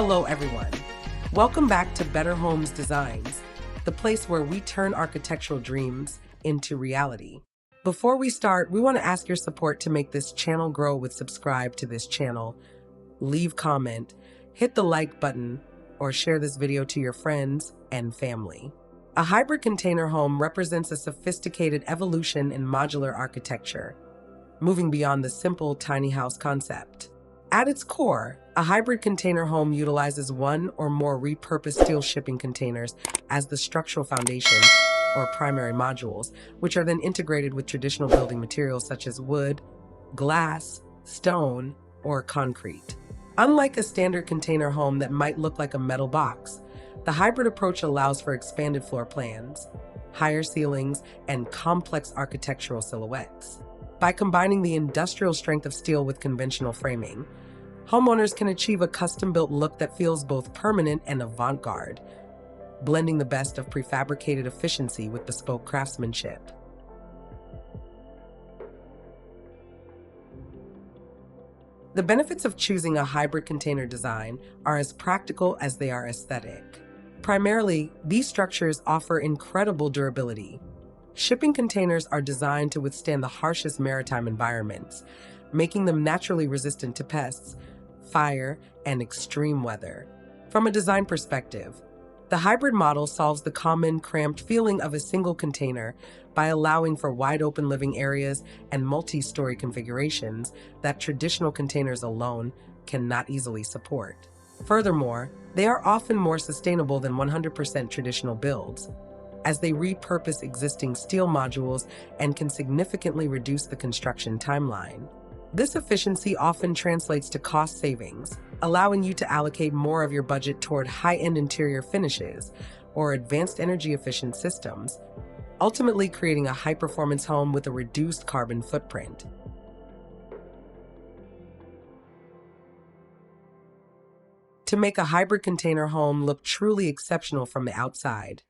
Hello, everyone. Welcome back to Better Homes Designs, the place where we turn architectural dreams into reality. Before we start, we want to ask your support to make this channel grow with subscribe to this channel, leave comment, hit the like button, or share this video to your friends and family. A hybrid container home represents a sophisticated evolution in modular architecture, moving beyond the simple tiny house concept. At its core, a hybrid container home utilizes one or more repurposed steel shipping containers as the structural foundation or primary modules, which are then integrated with traditional building materials such as wood, glass, stone, or concrete. Unlike a standard container home that might look like a metal box, the hybrid approach allows for expanded floor plans, higher ceilings, and complex architectural silhouettes. By combining the industrial strength of steel with conventional framing, homeowners can achieve a custom-built look that feels both permanent and avant-garde, blending the best of prefabricated efficiency with bespoke craftsmanship. The benefits of choosing a hybrid container design are as practical as they are aesthetic. Primarily, these structures offer incredible durability. Shipping containers are designed to withstand the harshest maritime environments, making them naturally resistant to pests, fire, and extreme weather. From a design perspective, the hybrid model solves the common cramped feeling of a single container by allowing for wide-open living areas and multi-story configurations that traditional containers alone cannot easily support. Furthermore, they are often more sustainable than 100% traditional builds, as they repurpose existing steel modules and can significantly reduce the construction timeline. This efficiency often translates to cost savings, allowing you to allocate more of your budget toward high-end interior finishes or advanced energy-efficient systems, ultimately creating a high-performance home with a reduced carbon footprint. To make a hybrid container home look truly exceptional from the outside,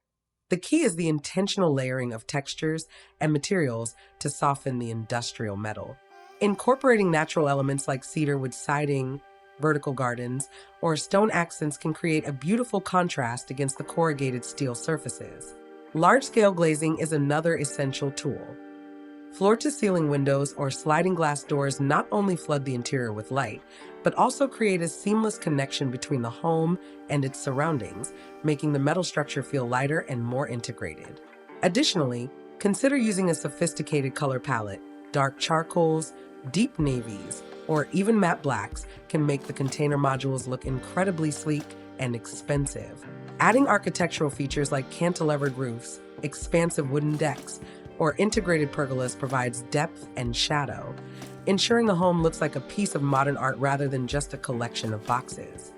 the key is the intentional layering of textures and materials to soften the industrial metal. Incorporating natural elements like cedar wood siding, vertical gardens, or stone accents can create a beautiful contrast against the corrugated steel surfaces. Large-scale glazing is another essential tool. Floor-to-ceiling windows or sliding glass doors not only flood the interior with light, but also create a seamless connection between the home and its surroundings, making the metal structure feel lighter and more integrated. Additionally, consider using a sophisticated color palette. Dark charcoals, deep navies, or even matte blacks can make the container modules look incredibly sleek and expensive. Adding architectural features like cantilevered roofs, expansive wooden decks, or integrated pergolas provides depth and shadow, ensuring the home looks like a piece of modern art rather than just a collection of boxes.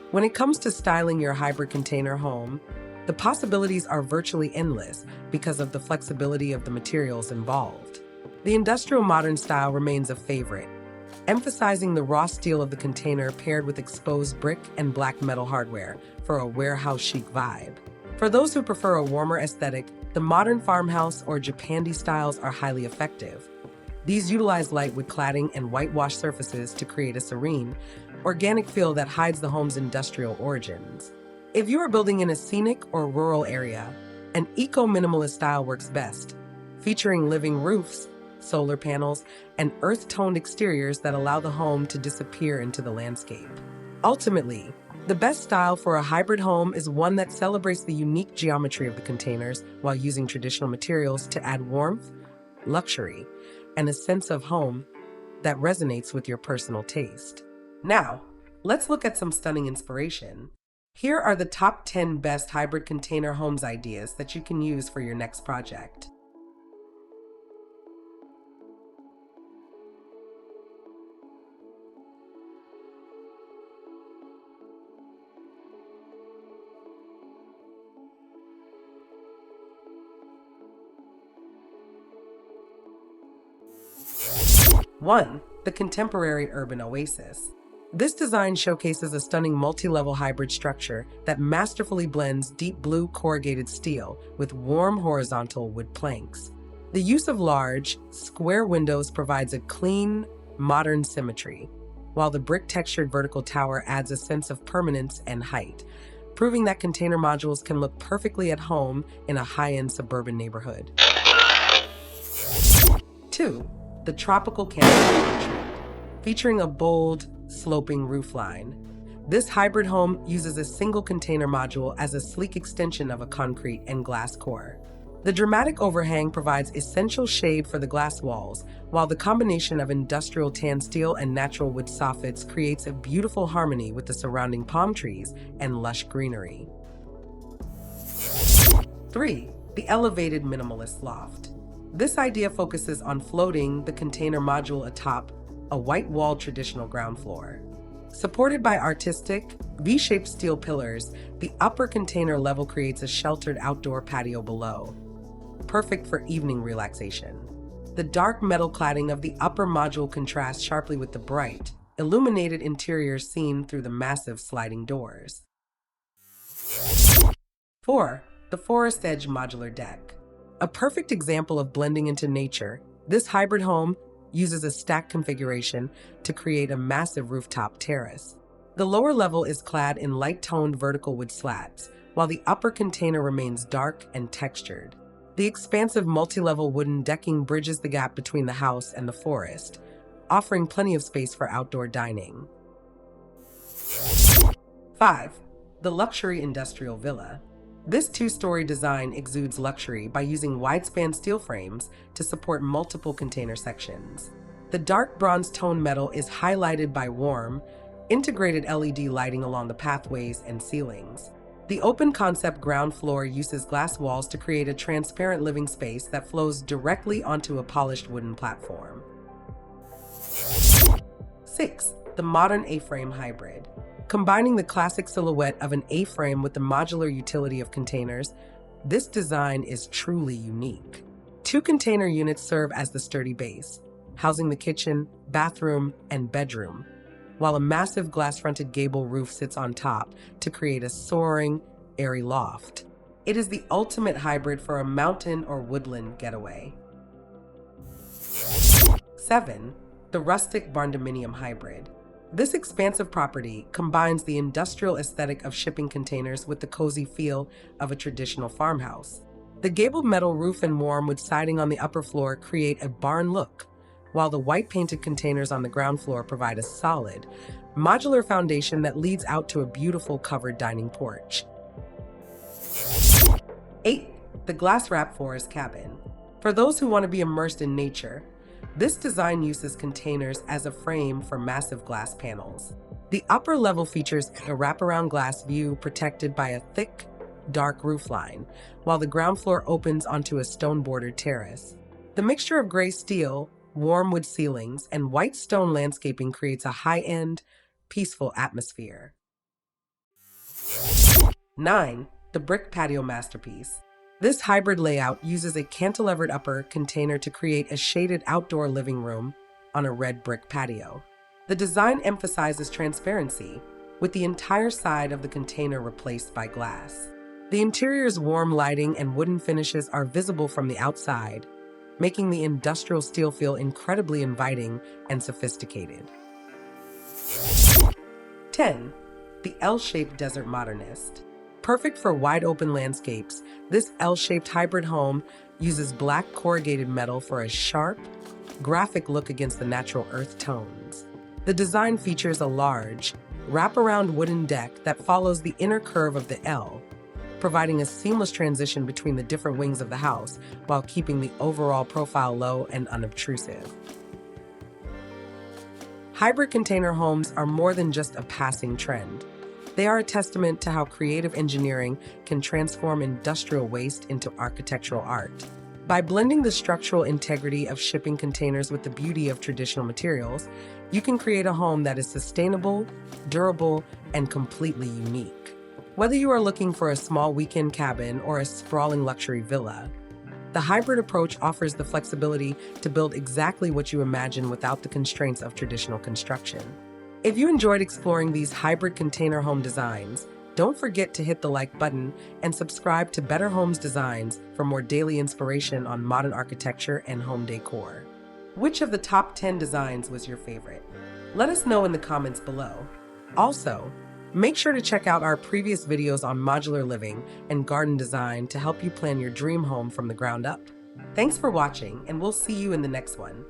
When it comes to styling your hybrid container home, the possibilities are virtually endless because of the flexibility of the materials involved. The industrial modern style remains a favorite, emphasizing the raw steel of the container paired with exposed brick and black metal hardware for a warehouse chic vibe. For those who prefer a warmer aesthetic, the modern farmhouse or Japandi styles are highly effective. These utilize light with cladding and whitewashed surfaces to create a serene, organic feel that hides the home's industrial origins. If you are building in a scenic or rural area, an eco-minimalist style works best, featuring living roofs, solar panels, and earth-toned exteriors that allow the home to disappear into the landscape. Ultimately, the best style for a hybrid home is one that celebrates the unique geometry of the containers while using traditional materials to add warmth, luxury, and a sense of home that resonates with your personal taste. Now, let's look at some stunning inspiration. Here are the top 10 best hybrid container homes ideas that you can use for your next project. One, the contemporary urban oasis. This design showcases a stunning multi-level hybrid structure that masterfully blends deep blue corrugated steel with warm horizontal wood planks. The use of large, square windows provides a clean, modern symmetry, while the brick-textured vertical tower adds a sense of permanence and height, proving that container modules can look perfectly at home in a high-end suburban neighborhood. 2. The tropical cantilevered tree, featuring a bold, sloping roofline. This hybrid home uses a single container module as a sleek extension of a concrete and glass core. The dramatic overhang provides essential shade for the glass walls, while the combination of industrial tan steel and natural wood soffits creates a beautiful harmony with the surrounding palm trees and lush greenery. 3. The elevated minimalist loft. This idea focuses on floating the container module atop a white-walled traditional ground floor. Supported by artistic, V-shaped steel pillars, the upper container level creates a sheltered outdoor patio below, perfect for evening relaxation. The dark metal cladding of the upper module contrasts sharply with the bright, illuminated interior seen through the massive sliding doors. 4. The forest edge modular deck. A perfect example of blending into nature, this hybrid home uses a stack configuration to create a massive rooftop terrace. The lower level is clad in light-toned vertical wood slats, while the upper container remains dark and textured. The expansive multi-level wooden decking bridges the gap between the house and the forest, offering plenty of space for outdoor dining. 5. The luxury industrial villa. This two-story design exudes luxury by using wide-span steel frames to support multiple container sections. The dark bronze tone metal is highlighted by warm, integrated LED lighting along the pathways and ceilings. The open concept ground floor uses glass walls to create a transparent living space that flows directly onto a polished wooden platform. 6. The modern A-frame hybrid. Combining the classic silhouette of an A-frame with the modular utility of containers, this design is truly unique. Two container units serve as the sturdy base, housing the kitchen, bathroom, and bedroom, while a massive glass-fronted gable roof sits on top to create a soaring, airy loft. It is the ultimate hybrid for a mountain or woodland getaway. 7. The rustic barn-dominium hybrid. This expansive property combines the industrial aesthetic of shipping containers with the cozy feel of a traditional farmhouse. The gabled metal roof and warm wood siding on the upper floor create a barn look, while the white painted containers on the ground floor provide a solid, modular foundation that leads out to a beautiful covered dining porch. 8. The glass-wrapped forest cabin. For those who want to be immersed in nature, this design uses containers as a frame for massive glass panels. The upper level features a wraparound glass view protected by a thick, dark roofline, while the ground floor opens onto a stone-bordered terrace. The mixture of gray steel, warm wood ceilings, and white stone landscaping creates a high-end, peaceful atmosphere. 9. The brick patio masterpiece. This hybrid layout uses a cantilevered upper container to create a shaded outdoor living room on a red brick patio. The design emphasizes transparency, with the entire side of the container replaced by glass. The interior's warm lighting and wooden finishes are visible from the outside, making the industrial steel feel incredibly inviting and sophisticated. 10. The L-shaped desert modernist. Perfect for wide-open landscapes, this L-shaped hybrid home uses black corrugated metal for a sharp, graphic look against the natural earth tones. The design features a large, wraparound wooden deck that follows the inner curve of the L, providing a seamless transition between the different wings of the house while keeping the overall profile low and unobtrusive. Hybrid container homes are more than just a passing trend. They are a testament to how creative engineering can transform industrial waste into architectural art. By blending the structural integrity of shipping containers with the beauty of traditional materials, you can create a home that is sustainable, durable, and completely unique. Whether you are looking for a small weekend cabin or a sprawling luxury villa, the hybrid approach offers the flexibility to build exactly what you imagine without the constraints of traditional construction. If you enjoyed exploring these hybrid container home designs, don't forget to hit the like button and subscribe to Better Homes Designs for more daily inspiration on modern architecture and home decor. Which of the top 10 designs was your favorite? Let us know in the comments below. Also, make sure to check out our previous videos on modular living and garden design to help you plan your dream home from the ground up. Thanks for watching, and we'll see you in the next one.